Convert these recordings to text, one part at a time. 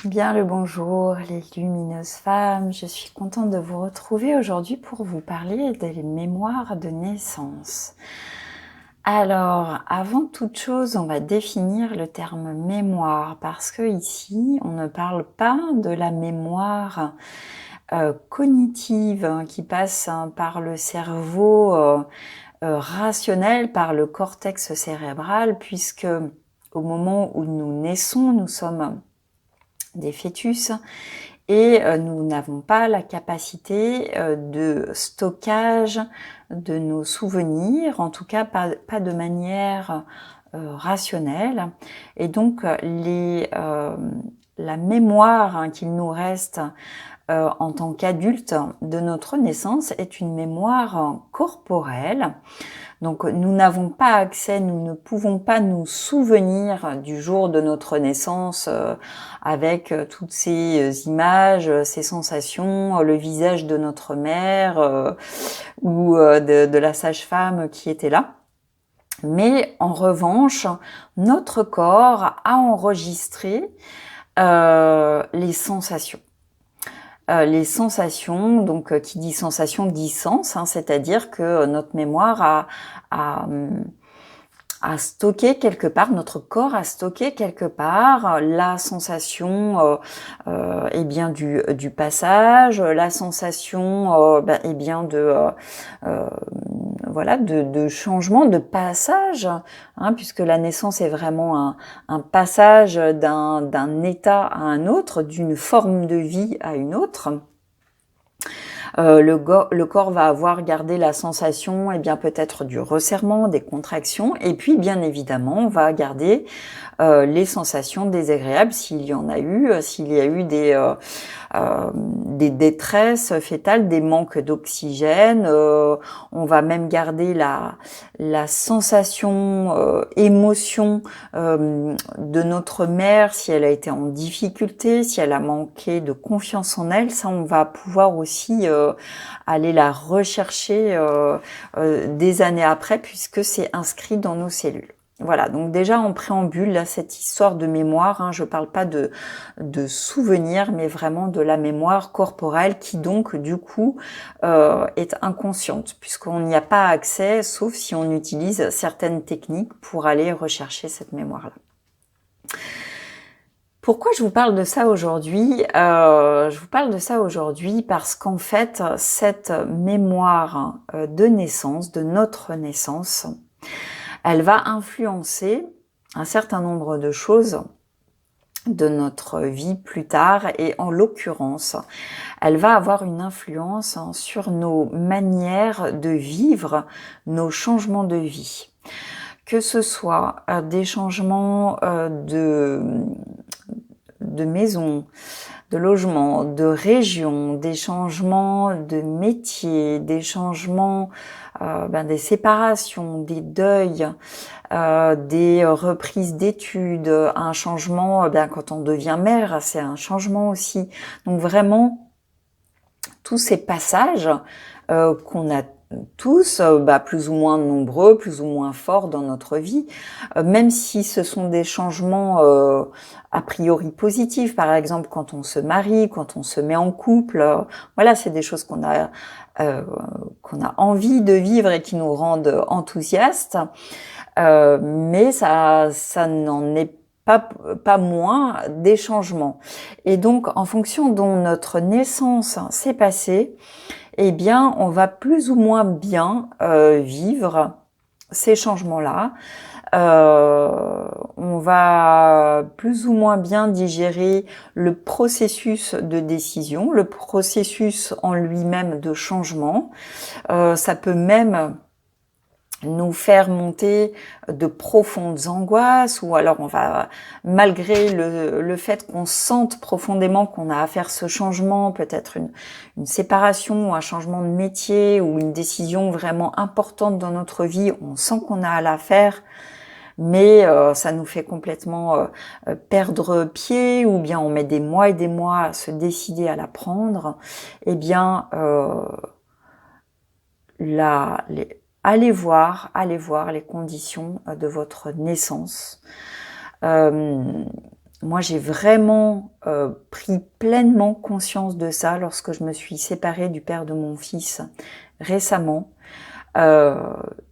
Bien le bonjour les lumineuses femmes, je suis contente de vous retrouver aujourd'hui pour vous parler des mémoires de naissance. Alors, avant toute chose, on va définir le terme mémoire parce que ici, on ne parle pas de la mémoire cognitive qui passe par le cerveau rationnel, par le cortex cérébral, puisque au moment où nous naissons, nous sommes des fœtus et nous n'avons pas la capacité de stockage de nos souvenirs, en tout cas pas de manière rationnelle. Et donc la mémoire qu'il nous reste en tant qu'adulte de notre naissance est une mémoire corporelle. Donc nous n'avons pas accès, nous ne pouvons pas nous souvenir du jour de notre naissance avec toutes ces images, ces sensations, le visage de notre mère ou de la sage-femme qui était là. Mais en revanche, notre corps a enregistré les sensations. Les sensations, donc qui dit sensation dit sens, c'est-à-dire que notre mémoire a stocké quelque part, notre corps a stocké quelque part la sensation eh bien du passage, la sensation eh bien voilà de changement, de passage, puisque la naissance est vraiment un passage d'un état à un autre, d'une forme de vie à une autre. Le corps va avoir gardé la sensation, eh bien peut-être du resserrement, des contractions, et puis bien évidemment, on va garder les sensations désagréables s'il y en a eu, s'il y a eu des détresses fétales, des manques d'oxygène. On va même garder la sensation, émotion de notre mère si elle a été en difficulté, si elle a manqué de confiance en elle. Ça, on va pouvoir aussi aller la rechercher des années après puisque c'est inscrit dans nos cellules. Voilà, donc déjà en préambule, là, cette histoire de mémoire, je parle pas de souvenirs, mais vraiment de la mémoire corporelle qui donc du coup est inconsciente, puisqu'on n'y a pas accès, sauf si on utilise certaines techniques pour aller rechercher cette mémoire-là. Pourquoi je vous parle de ça aujourd'hui Je vous parle de ça aujourd'hui parce qu'en fait, cette mémoire de naissance, de notre naissance, elle va influencer un certain nombre de choses de notre vie plus tard et en l'occurrence, elle va avoir une influence sur nos manières de vivre, nos changements de vie. Que ce soit des changements de maison, de logement, de région, des changements de métier, des changements, des séparations, des deuils, des reprises d'études, un changement, quand on devient mère, c'est un changement aussi. Donc vraiment, tous ces passages qu'on a tous, plus ou moins nombreux, plus ou moins forts dans notre vie, même si ce sont des changements a priori positifs, par exemple quand on se marie, quand on se met en couple, voilà, c'est des choses qu'on a envie de vivre et qui nous rendent enthousiastes, mais ça n'en est pas moins des changements. Et donc, en fonction dont notre naissance s'est passée, eh bien, on va plus ou moins bien vivre ces changements-là. On va plus ou moins bien digérer le processus de décision, le processus en lui-même de changement. Ça peut même nous faire monter de profondes angoisses, ou alors on va, malgré le fait qu'on sente profondément qu'on a à faire ce changement, peut-être une séparation ou un changement de métier ou une décision vraiment importante dans notre vie, on sent qu'on a à la faire, mais ça nous fait complètement perdre pied, ou bien on met des mois et des mois à se décider à la prendre, eh bien allez voir les conditions de votre naissance. moi, j'ai vraiment pris pleinement conscience de ça lorsque je me suis séparée du père de mon fils récemment. Euh,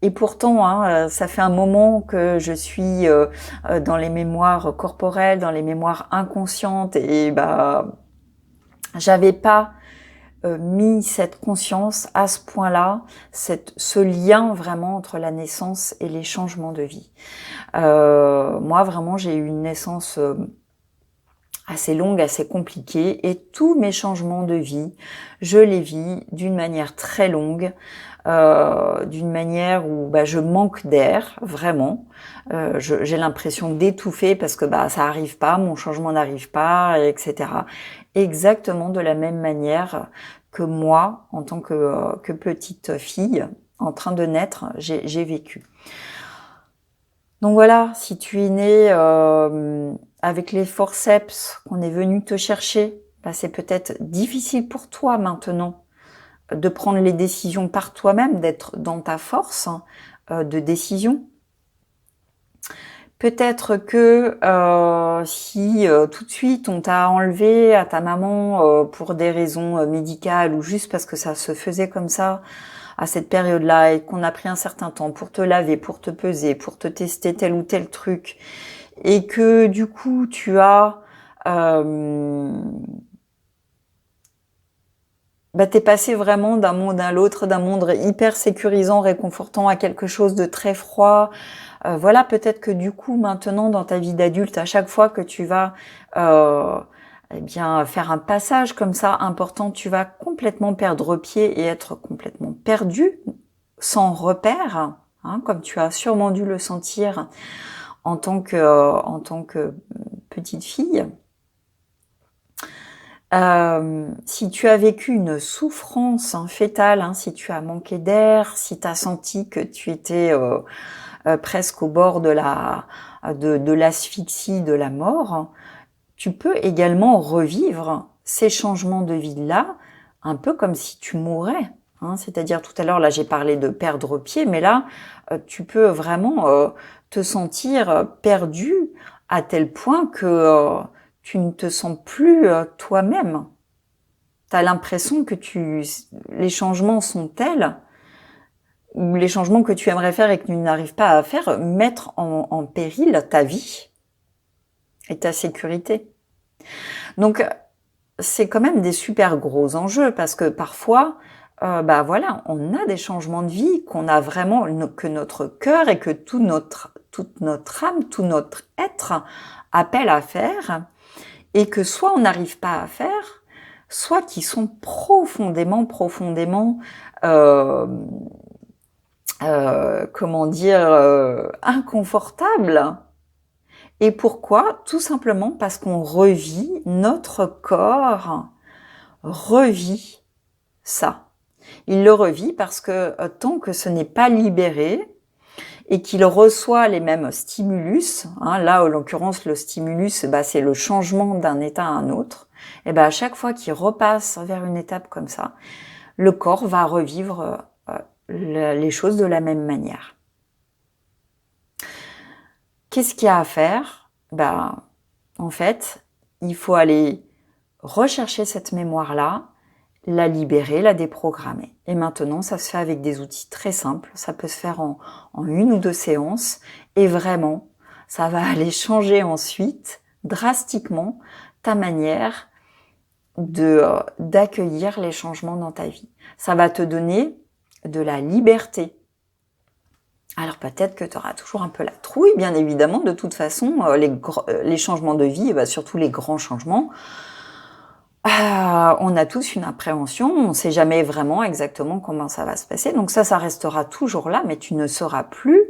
et pourtant, hein, ça fait un moment que je suis dans les mémoires corporelles, dans les mémoires inconscientes, et bah, j'avais pas mis cette conscience à ce point-là, ce lien vraiment entre la naissance et les changements de vie. Moi, vraiment, j'ai eu une naissance assez longue, assez compliquée, et tous mes changements de vie, je les vis d'une manière très longue, d'une manière où bah, je manque d'air, vraiment. J'ai l'impression d'étouffer parce que bah ça arrive pas, mon changement n'arrive pas, etc. Exactement de la même manière que moi, en tant que petite fille, en train de naître, j'ai vécu. Donc voilà, si tu es né avec les forceps, qu'on est venu te chercher, bah c'est peut-être difficile pour toi maintenant de prendre les décisions par toi-même, d'être dans ta force de décision. Peut-être que si tout de suite on t'a enlevé à ta maman pour des raisons médicales ou juste parce que ça se faisait comme ça à cette période-là et qu'on a pris un certain temps pour te laver, pour te peser, pour te tester tel ou tel truc et que du coup tu as bah, t'es passé vraiment d'un monde à l'autre, d'un monde hyper sécurisant, réconfortant à quelque chose de très froid. Voilà, peut-être que du coup, maintenant, dans ta vie d'adulte, à chaque fois que tu vas eh bien faire un passage comme ça important, tu vas complètement perdre pied et être complètement perdu, sans repère, hein, comme tu as sûrement dû le sentir en tant que petite fille. Si tu as vécu une souffrance fœtale, hein, si tu as manqué d'air, si tu as senti que tu étais presque au bord de l'asphyxie, de la mort, tu peux également revivre ces changements de vie-là, un peu comme si tu mourais. Hein. C'est-à-dire, tout à l'heure, là, j'ai parlé de perdre pied, mais là, tu peux vraiment te sentir perdu à tel point que tu ne te sens plus toi-même. Tu as l'impression que les changements sont tels, ou les changements que tu aimerais faire et que tu n'arrives pas à faire, mettre en péril ta vie et ta sécurité. Donc, c'est quand même des super gros enjeux parce que parfois, bah voilà, on a des changements de vie qu'on a vraiment, que notre cœur et que toute notre âme, tout notre être appelle à faire et que soit on n'arrive pas à faire, soit qui sont profondément comment dire, inconfortables. Et pourquoi? Tout simplement parce qu'on revit, notre corps revit ça. Il le revit parce que tant que ce n'est pas libéré et qu'il reçoit les mêmes stimulus, hein, là en l'occurrence le stimulus, bah, c'est le changement d'un état à un autre, et bah, à chaque fois qu'il repasse vers une étape comme ça, le corps va revivre les choses de la même manière. Qu'est-ce qu'il y a à faire? Ben, en fait, il faut aller rechercher cette mémoire-là, la libérer, la déprogrammer. Et maintenant, ça se fait avec des outils très simples. Ça peut se faire en 1 ou 2 séances. Et vraiment, ça va aller changer ensuite, drastiquement, ta manière d'accueillir les changements dans ta vie. Ça va te donner de la liberté. Alors peut-être que tu auras toujours un peu la trouille, bien évidemment. De toute façon, les changements de vie, bah, surtout les grands changements, on a tous une appréhension. On ne sait jamais vraiment exactement comment ça va se passer. Donc ça restera toujours là, mais tu ne seras plus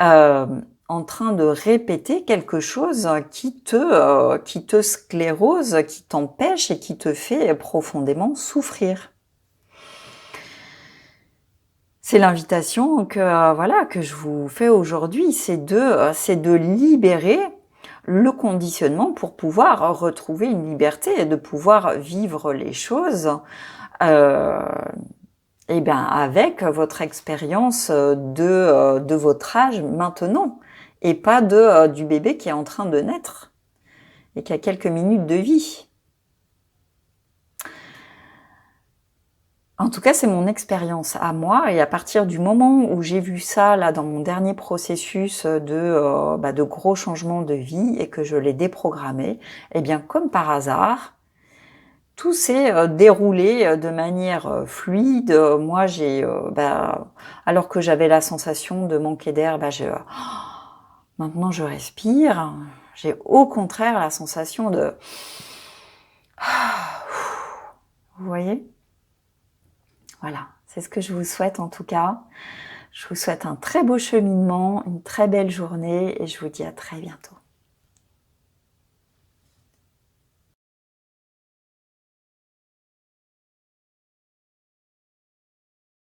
en train de répéter quelque chose qui te sclérose, qui t'empêche et qui te fait profondément souffrir. C'est l'invitation que je vous fais aujourd'hui, c'est de libérer le conditionnement pour pouvoir retrouver une liberté et de pouvoir vivre les choses avec votre expérience de votre âge maintenant et pas du bébé qui est en train de naître. et qu'à quelques minutes de vie. En tout cas, c'est mon expérience à moi, et à partir du moment où j'ai vu ça là dans mon dernier processus de gros changements de vie et que je l'ai déprogrammé, eh bien comme par hasard, tout s'est déroulé de manière fluide. Moi, alors que j'avais la sensation de manquer d'air, maintenant je respire. J'ai au contraire la sensation de... Vous voyez? Voilà, c'est ce que je vous souhaite en tout cas. Je vous souhaite un très beau cheminement, une très belle journée et je vous dis à très bientôt.